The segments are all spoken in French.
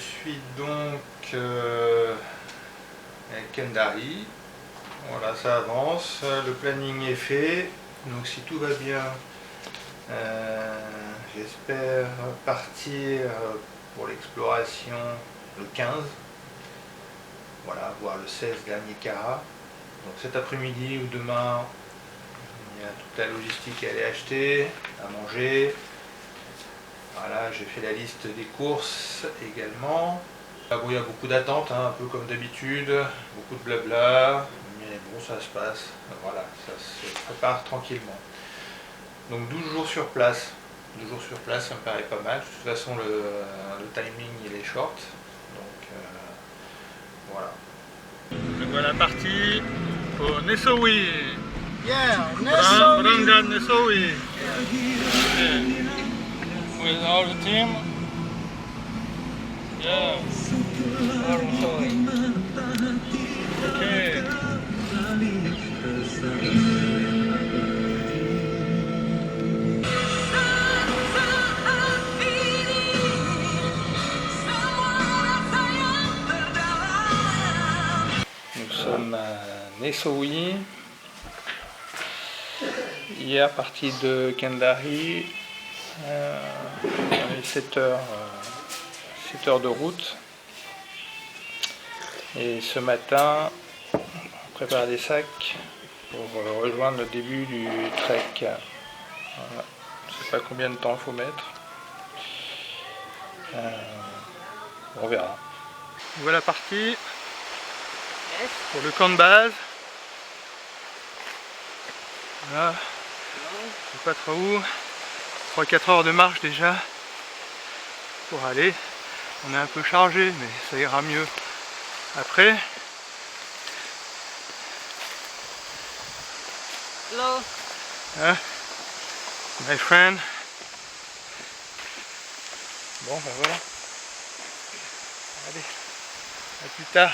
suis donc à Kendari. Voilà, ça avance, le planning est fait, donc si tout va bien, j'espère partir pour l'exploration le 15, voilà, voir le 16 dernier Kara. Donc cet après-midi ou demain, il y a toute la logistique à aller acheter, à manger. Voilà, j'ai fait la liste des courses également. Bon, il y a beaucoup d'attentes, hein, un peu comme d'habitude, beaucoup de blabla, mais bon, ça se passe. Voilà, ça se prépare tranquillement. Donc 12 jours sur place. 12 jours sur place, ça me paraît pas mal. De toute façon, le timing, il est short. Donc voilà. Donc voilà parti pour Nesowi. Yeah, Nesowi. Brangan Nesowi. With all the team. Yeah. Okay. Nous sommes à Nesowi. Hier, parti de Kendari. On a eu 7 heures de route. Et ce matin, on prépare des sacs pour rejoindre le début du trek. Voilà. Je ne sais pas combien de temps il faut mettre. On verra. Voilà parti pour le camp de base. Voilà. Je sais pas trop où. 3-4 heures de marche déjà pour aller. On est un peu chargé, mais ça ira mieux après. Hello. Hein? My friend. Bon, ben voilà. Allez, à plus tard.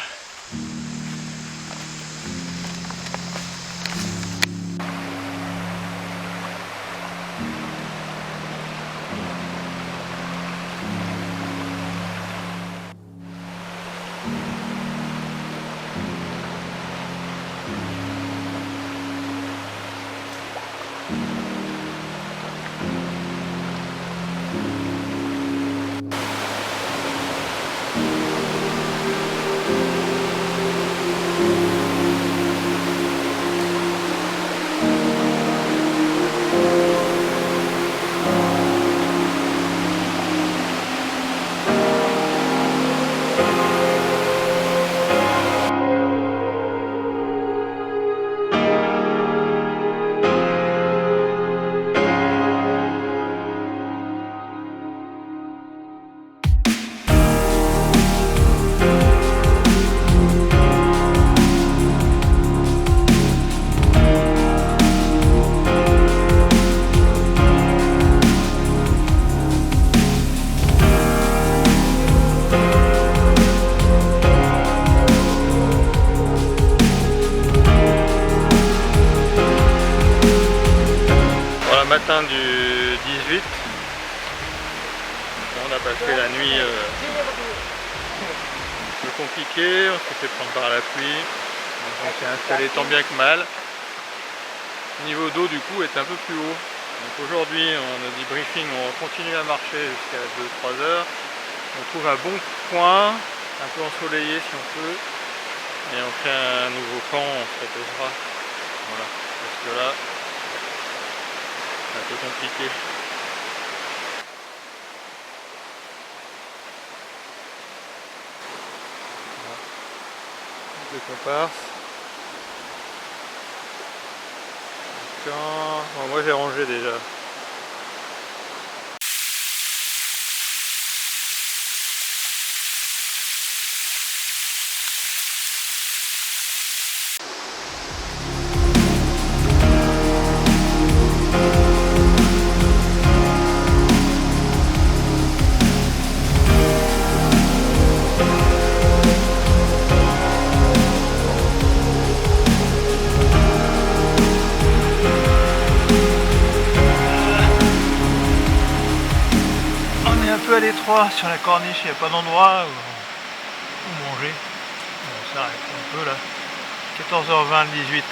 Matin du 18, on a passé la nuit un peu compliquée, on s'est fait prendre par la pluie, donc on s'est installé tant bien que mal. Le niveau d'eau du coup est un peu plus haut. Donc aujourd'hui on a dit briefing, on continue à marcher jusqu'à 2-3 heures. On trouve un bon coin, un peu ensoleillé si on peut, et on fait un nouveau camp, on se reposera. Voilà, parce que là c'est un peu compliqué. Voilà. Les comparses. Bon, moi j'ai rangé déjà. froid sur la corniche, il n'y a pas d'endroit où manger. On s'arrête un peu là. 14h20 le 18.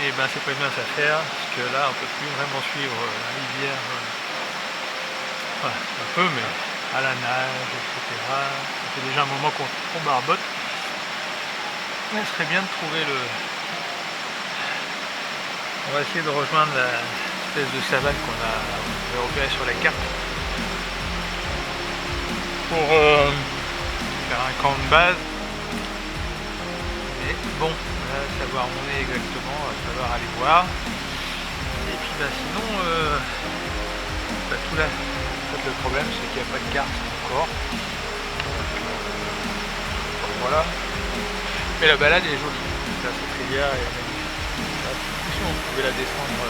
Et ben c'est pas une mince affaire, parce que là on peut plus vraiment suivre la rivière. Enfin, un peu, mais à la nage, etc. Ça fait déjà un moment qu'on barbote. Il serait bien de trouver le... On va essayer de rejoindre la espèce de savane qu'on a repérée sur la carte pour faire un camp de base. Mais bon, là, savoir où on est exactement, il va falloir aller voir. Et puis bah, sinon, tout là, en fait, le problème c'est qu'il n'y a pas de carte encore. Donc, voilà. Mais la balade est jolie. Là, cette rivière est magnifique. Si on pouvait la descendre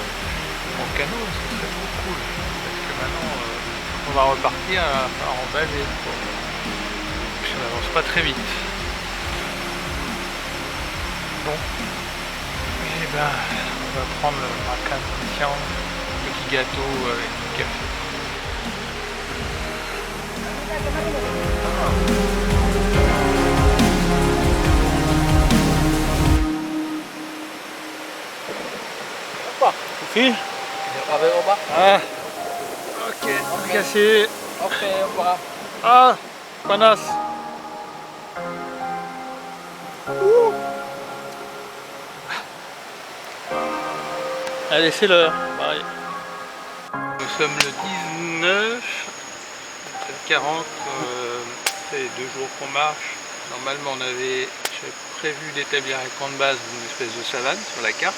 en canot, ce serait trop cool. Parce que maintenant, on va repartir en base. Puis on n'avance pas très vite. Bon. Et ben, on va prendre le macan conscient, petit gâteau avec du café. Sufi? Ah, ok, terima kasih. Oke, Pak. Ah, panas. Allez, c'est l'heure. Pareil. Nous sommes le 19, 40, c'est 2 jours qu'on marche. Normalement, j'avais prévu d'établir un camp de base d'une espèce de savane sur la carte.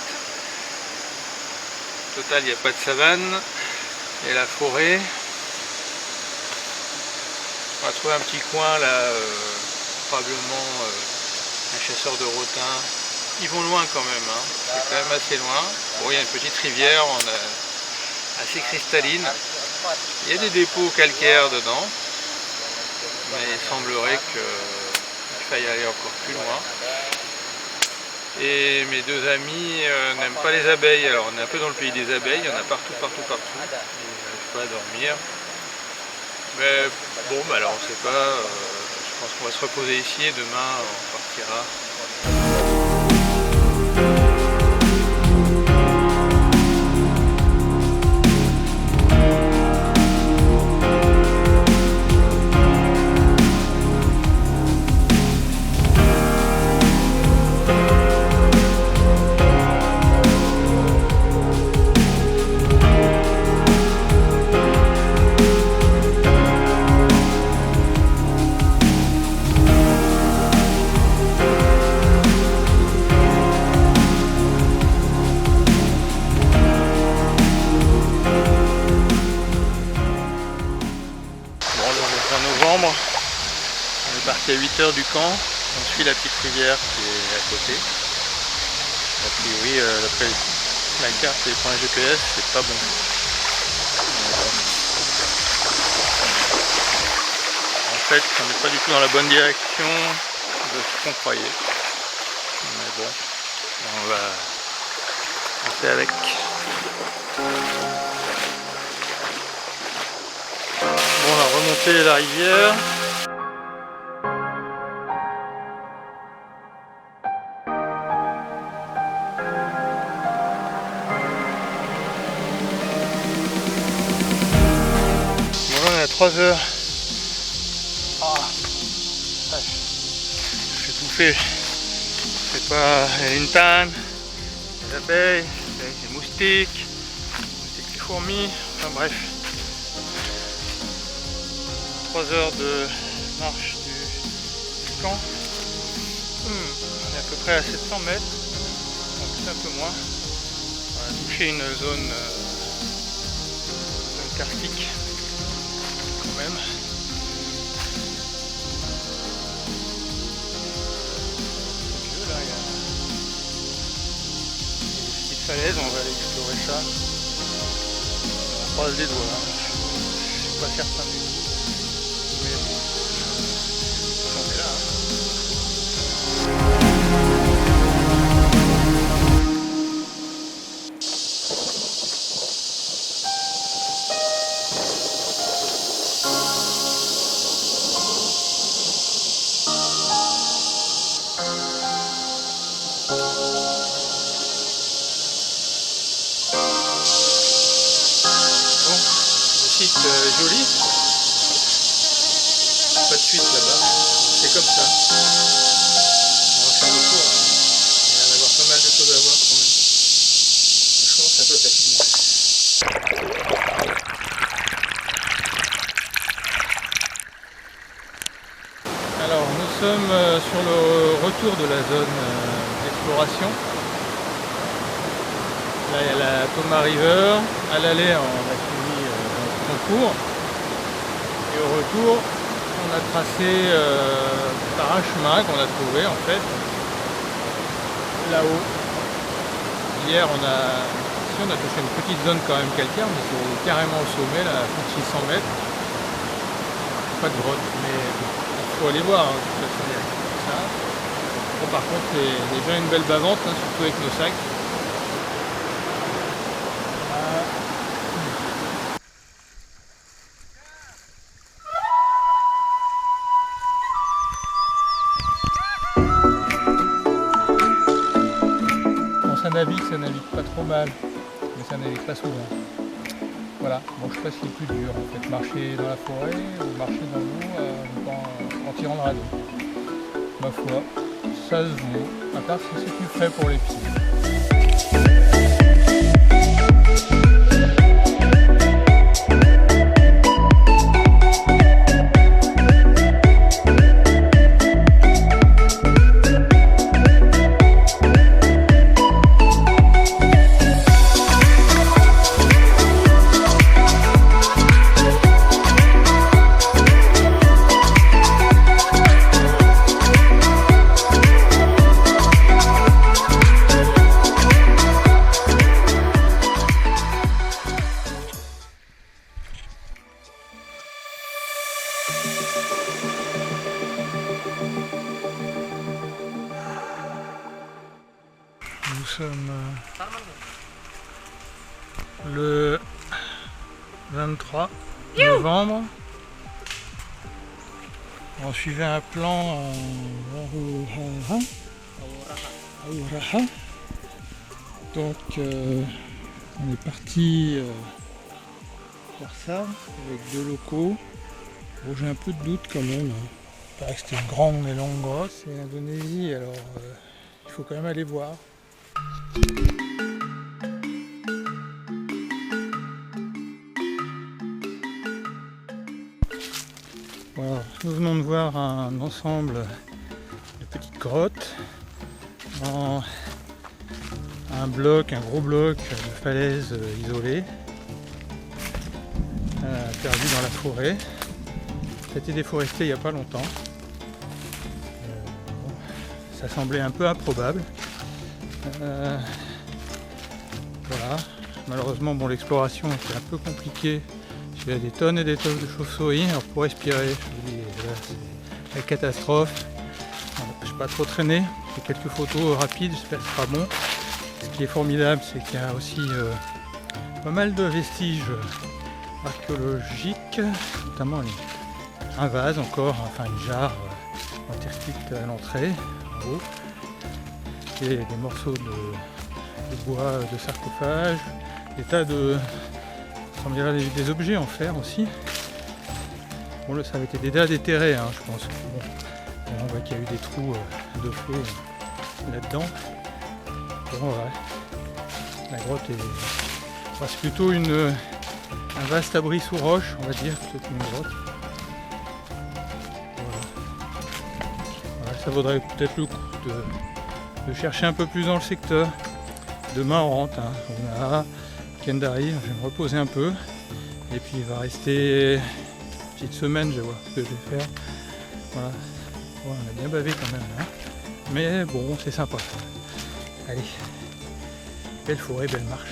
Au total, il n'y a pas de savane. Et la forêt. On va trouver un petit coin là, probablement un chasseur de rotins. Ils vont loin quand même, hein. C'est quand même assez loin. Bon, il y a une petite rivière assez cristalline. Il y a des dépôts calcaires dedans. Mais il semblerait qu'il faille aller encore plus loin. Et mes deux amis n'aiment pas les abeilles. Alors on est un peu dans le pays des abeilles, il y en a partout. Ils n'arrivent pas à dormir. Mais bon, bah alors on ne sait pas. Je pense qu'on va se reposer ici et demain on partira. Novembre, on est parti à 8 h du camp, on suit la petite rivière qui est à côté. A priori, d'après la carte et les points GPS, c'est pas bon. En fait, on n'est pas du tout dans la bonne direction de ce qu'on croyait. Mais bon, on va passer avec. Bon, on a remonté la rivière. Bon, là on est à 3 h. Ah, je suis étouffé. C'est pas une tanne, des abeilles, des moustiques, des fourmis, enfin bref. 3 heures de marche du camp. On est à peu près à 700 mètres, donc un peu moins. On a touché une zone karstique quand même. Donc, là, il y a des petites falaises, on va aller explorer ça. On croise les doigts, hein. Je suis pas certain du tout. Mais bon, on est là. joli. Pas de suite là-bas. C'est comme ça. On va faire le tour. Il va y avoir pas mal de choses à voir quand même. Je commence un peu fatigué. Alors nous sommes sur le retour de la zone d'exploration. Là il y a la Tomah River. À l'aller on a suivi son cours. Et au retour on a tracé par un chemin qu'on a trouvé en fait là-haut. Hier on a touché une petite zone quand même calcaire, mais c'est carrément au sommet, là, à plus de 600 mètres. Pas de grotte, mais bon, il faut aller voir, hein, de toute façon, il y a ça. Bon, par contre, il y a déjà une belle bavante, hein, surtout avec nos sacs. Bon, ça navigue pas trop mal. Mais ça navigue pas souvent. Voilà, bon je sais pas ce qui est plus dur en fait, marcher dans la forêt ou marcher dans l'eau en tirant le radeau. Ma foi, ça se vaut, à part si c'est plus frais pour les pieds. Nous sommes le 23 novembre. On suivait un plan Auraha. Donc on est parti faire ça avec deux locaux. Bon, j'ai un peu de doute quand même. Il paraît que c'était une grande et longue grotte. C'est l'Indonésie, alors il faut quand même aller voir. Voilà, nous venons de voir un ensemble de petites grottes en un gros bloc de falaise isolée, perdu dans la forêt. Ça a été déforesté il n'y a pas longtemps. Bon, ça semblait un peu improbable. Voilà, malheureusement bon, l'exploration était un peu compliquée. Il y a des tonnes et des tonnes de chauves-souris. Alors pour respirer, je vous dis, là, c'est la catastrophe. Je ne vais pas trop traîner. J'ai quelques photos rapides, j'espère que ce sera bon. Ce qui est formidable, c'est qu'il y a aussi pas mal de vestiges archéologiques, notamment un vase encore, enfin une jarre en terre-cuite à l'entrée, en haut. Et des morceaux de bois de sarcophage, des tas de des objets en fer aussi. Bon là ça avait été déjà déterré, hein, je pense. Bon, on voit qu'il y a eu des trous de feu là-dedans. Bon, ouais. La grotte est, enfin, c'est plutôt un vaste abri sous roche, on va dire, plutôt qu'une grotte. Voilà, ça vaudrait peut-être le coup de chercher un peu plus dans le secteur. Demain on rentre, hein. On a Kendari, je vais me reposer un peu. Et puis il va rester une petite semaine, je vais voir ce que je vais faire. Voilà. Bon, on a bien bavé quand même, hein. Mais bon, c'est sympa. Allez, belle forêt, belle marche.